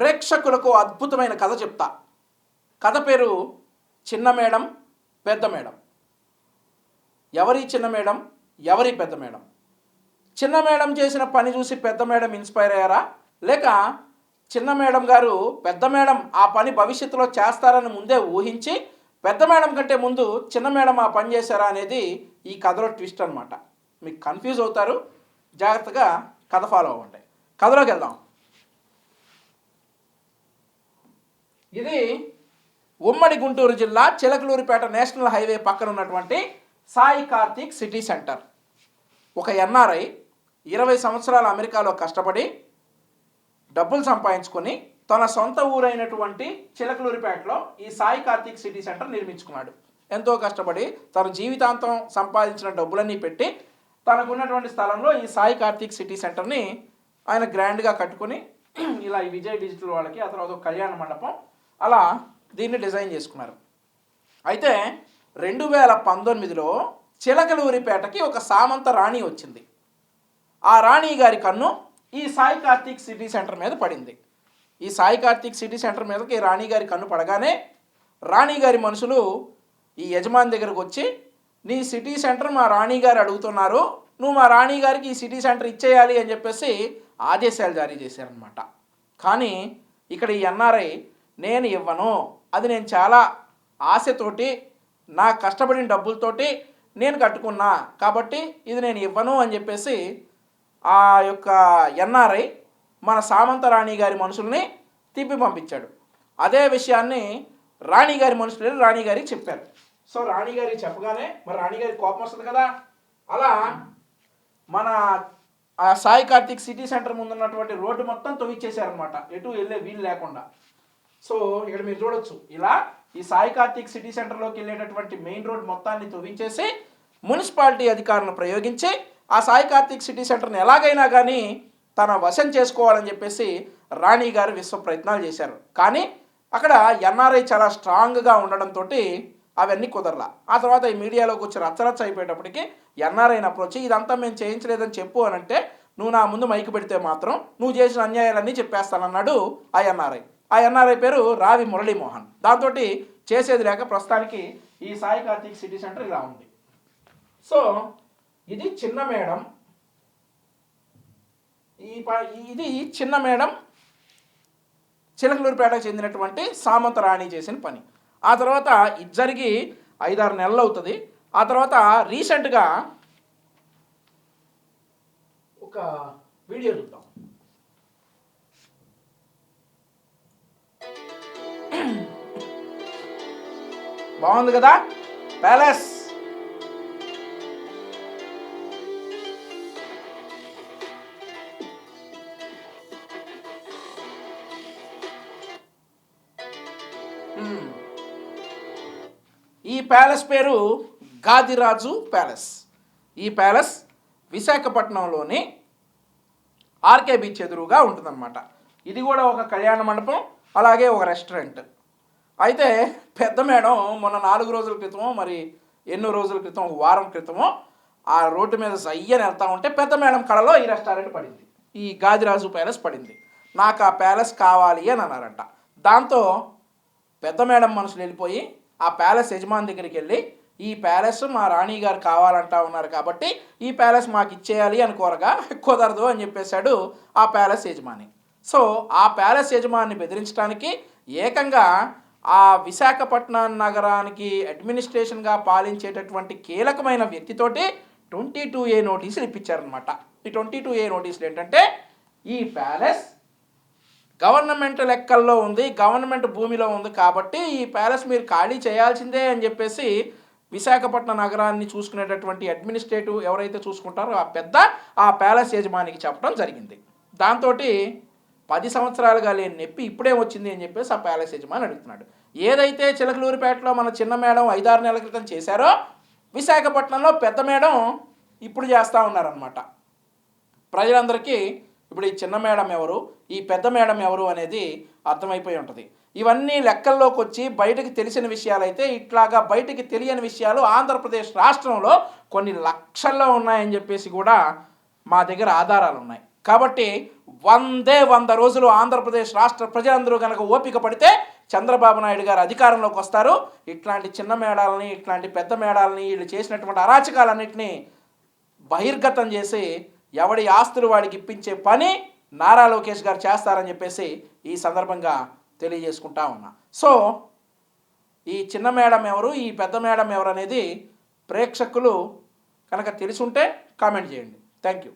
ప్రేక్షకులకు అద్భుతమైన కథ చెప్తా. కథ పేరు చిన్న మేడం పెద్ద మేడం. ఎవరి చిన్న మేడం, ఎవరి పెద్ద మేడం? చిన్న మేడం చేసిన పని చూసి పెద్ద మేడం ఇన్స్పైర్ అయ్యారా, లేక చిన్న మేడం గారు పెద్ద మేడం ఆ పని భవిష్యత్తులో చేస్తారని ముందే ఊహించి పెద్ద మేడం కంటే ముందు చిన్న మేడం ఆ పని చేశారా అనేది ఈ కథలో ట్విస్ట్ అనమాట. మీకు కన్ఫ్యూజ్ అవుతారు, జాగ్రత్తగా కథ ఫాలో అవ్వండి. కథలోకి వెళ్దాం. ఇది ఉమ్మడి గుంటూరు జిల్లా చిలకలూరిపేట నేషనల్ హైవే పక్కన ఉన్నటువంటి సాయి కార్తిక్ సిటీ సెంటర్. ఒక ఎన్ఆర్ఐ 20 సంవత్సరాలు అమెరికాలో కష్టపడి డబ్బులు సంపాదించుకొని తన సొంత ఊరైనటువంటి చిలకలూరిపేటలో ఈ సాయి కార్తిక్ సిటీ సెంటర్ నిర్మించుకున్నాడు. ఎంతో కష్టపడి తన జీవితాంతం సంపాదించిన డబ్బులన్నీ పెట్టి తనకున్నటువంటి స్థలంలో ఈ సాయి కార్తిక్ సిటీ సెంటర్ని ఆయన గ్రాండ్గా కట్టుకొని ఇలా ఈ విజయ్ డిజిటల్ వాళ్ళకి, ఆ తర్వాత కళ్యాణ మండపం, అలా దీన్ని డిజైన్ చేసుకున్నారు. అయితే 2019లో చిలకలూరిపేటకి ఒక సామంత రాణి వచ్చింది. ఆ రాణి గారి కన్ను ఈ సాయి కార్తిక్ సిటీ సెంటర్ మీద పడింది. ఈ సాయి కార్తిక్ సిటీ సెంటర్ మీదకి రాణి గారి కన్ను పడగానే రాణి గారి మనుషులు ఈ యజమాని దగ్గరకు వచ్చి, నీ సిటీ సెంటర్ మా రాణి గారు అడుగుతున్నారు, నువ్వు మా రాణి గారికి ఈ సిటీ సెంటర్ ఇచ్చేయాలి అని చెప్పేసి ఆదేశాలు జారీ చేశారనమాట. కానీ ఇక్కడ ఈ ఎన్ఆర్ఐ, నేను ఇవ్వను, అది నేను చాలా ఆశతోటి నా కష్టపడిన డబ్బులతోటి నేను కట్టుకున్నా కాబట్టి ఇది నేను ఇవ్వను అని చెప్పేసి ఆ యొక్క ఎన్ఆర్ఐ మన సామంత రాణి గారి మనుషుల్ని తిప్పి పంపించాడు. అదే విషయాన్ని రాణి గారి మనుషులు రాణి గారికి చెప్పారు. సో రాణి గారికి చెప్పగానే మరి రాణి గారికి కోపం వస్తుంది కదా. అలా మన ఆ సాయి కార్తిక్ సిటీ సెంటర్ ముందున్నటువంటి రోడ్డు మొత్తం తవ్విచ్చేశారనమాట, ఎటు వెళ్ళే వీలు లేకుండా. సో ఇక్కడ మీరు చూడొచ్చు, ఇలా ఈ సాయి కార్తిక్ సిటీ సెంటర్లోకి వెళ్ళేటటువంటి మెయిన్ రోడ్ మొత్తాన్ని తవ్వించేసి మున్సిపాలిటీ అధికారులను ప్రయోగించి ఆ సాయి కార్తిక్ సిటీ సెంటర్ని ఎలాగైనా కానీ తన వశం చేసుకోవాలని చెప్పేసి రాణి గారు విశ్వ ప్రయత్నాలు చేశారు. కానీ అక్కడ ఎన్ఆర్ఐ చాలా స్ట్రాంగ్గా ఉండడంతో అవన్నీ కుదరలా. ఆ తర్వాత ఈ మీడియాలోకి వచ్చి రచ్చరచ్చ అయిపోయేటప్పటికి ఎన్ఆర్ఐని అప్రోచ్, ఇదంతా మేము చేయించలేదని చెప్పు అని అంటే, నువ్వు నా ముందు మైకు పెడితే మాత్రం నువ్వు చేసిన అన్యాయాలన్నీ చెప్పేస్తానన్నాడు ఆ ఎన్ఆర్ఐ. ఆ ఎన్ఆర్ఐ పేరు రావి మురళీమోహన్. దాంతో చేసేది లేక ప్రస్తుతానికి ఈ సాయి కార్తిక్ సిటీ సెంటర్ ఇలా ఉంది. సో ఇది చిన్న మేడం, ఇది చిన్న మేడం చిలకలూరిపేటకు చెందినటువంటి సామంత రాణి చేసిన పని. ఆ తర్వాత ఇది జరిగి 5-6 నెలలు అవుతుంది. ఆ తర్వాత రీసెంట్గా ఒక వీడియో చూద్దాం. బాగుంది కదా ప్యాలెస్. ఈ ప్యాలెస్ పేరు గాదిరాజు ప్యాలెస్. ఈ ప్యాలెస్ విశాఖపట్నంలోని ఆర్కే బీచ్ ఎదురుగా ఉంటుందన్నమాట. ఇది కూడా ఒక కళ్యాణ మండపం, అలాగే ఒక రెస్టారెంట్. అయితే పెద్ద మేడం మొన్న 4 రోజుల క్రితమో మరి ఎన్నో రోజుల క్రితం, వారం క్రితమో ఆ రోడ్డు మీద సయ్యని వెళ్తా ఉంటే పెద్ద మేడం కళలో ఈ రెస్టారెంట్ పడింది, ఈ గాదిరాజు ప్యాలెస్ పడింది. నాకు ఆ ప్యాలెస్ కావాలి అని అన్నారంట. దాంతో పెద్ద మేడం మనుషులు వెళ్ళిపోయి ఆ ప్యాలెస్ యజమాని దగ్గరికి వెళ్ళి, ఈ ప్యాలెస్ మా రాణి గారు కావాలంటా ఉన్నారు కాబట్టి ఈ ప్యాలెస్ మాకు ఇచ్చేయాలి అని కోరగా, కుదరదు అని చెప్పేశాడు ఆ ప్యాలెస్ యజమాని. సో ఆ ప్యాలెస్ యజమాని బెదిరించడానికి ఏకంగా ఆ విశాఖపట్నం నగరానికి అడ్మినిస్ట్రేషన్గా పాలించేటటువంటి కీలకమైన వ్యక్తితోటి 22A నోటీసులు ఇప్పించారనమాట. ఈ 22A నోటీసులు ఏంటంటే, ఈ ప్యాలెస్ గవర్నమెంట్ లెక్కల్లో ఉంది, గవర్నమెంట్ భూమిలో ఉంది కాబట్టి ఈ ప్యాలెస్ మీరు ఖాళీ చేయాల్సిందే అని చెప్పేసి విశాఖపట్నం నగరాన్ని చూసుకునేటటువంటి అడ్మినిస్ట్రేటివ్ ఎవరైతే చూసుకుంటారో ఆ ప్యాలెస్ యజమానికి చెప్పడం జరిగింది. దాంతో 10 సంవత్సరాలుగా లేని నొప్పి ఇప్పుడే వచ్చింది అని చెప్పేసి ఆ ప్యాలెస్ యజమాని అడుగుతున్నాడు. ఏదైతే చిలకలూరిపేటలో మన చిన్న మేడం 5-6 నెలల క్రితం చేశారో, విశాఖపట్నంలో పెద్ద మేడం ఇప్పుడు చేస్తూ ఉన్నారనమాట. ప్రజలందరికీ ఇప్పుడు ఈ చిన్న మేడం ఎవరు, ఈ పెద్ద మేడం ఎవరు అనేది అర్థమైపోయి ఉంటుంది. ఇవన్నీ లెక్కల్లోకి వచ్చి బయటకు తెలిసిన విషయాలైతే, ఇట్లాగా బయటికి తెలియని విషయాలు ఆంధ్రప్రదేశ్ రాష్ట్రంలో కొన్ని లక్షల్లో ఉన్నాయని చెప్పేసి కూడా మా దగ్గర ఆధారాలు ఉన్నాయి. కాబట్టి 100 రోజులు ఆంధ్రప్రదేశ్ రాష్ట్ర ప్రజలందరూ కనుక ఓపిక పడితే చంద్రబాబు నాయుడు గారు అధికారంలోకి వస్తారు. ఇట్లాంటి చిన్న మేడాలని, ఇట్లాంటి పెద్ద మేడాలని, వీళ్ళు చేసినటువంటి అరాచకాలన్నింటినీ బహిర్గతం చేసి ఎవడి ఆస్తులు వాడికి ఇప్పించే పని నారా లోకేష్ గారు చేస్తారని చెప్పేసి ఈ సందర్భంగా తెలియజేసుకుంటా ఉన్నా. సో ఈ చిన్న మేడం ఎవరు, ఈ పెద్ద మేడం ఎవరు అనేది ప్రేక్షకులు కనుక తెలుసుంటే కామెంట్ చేయండి. Thank you.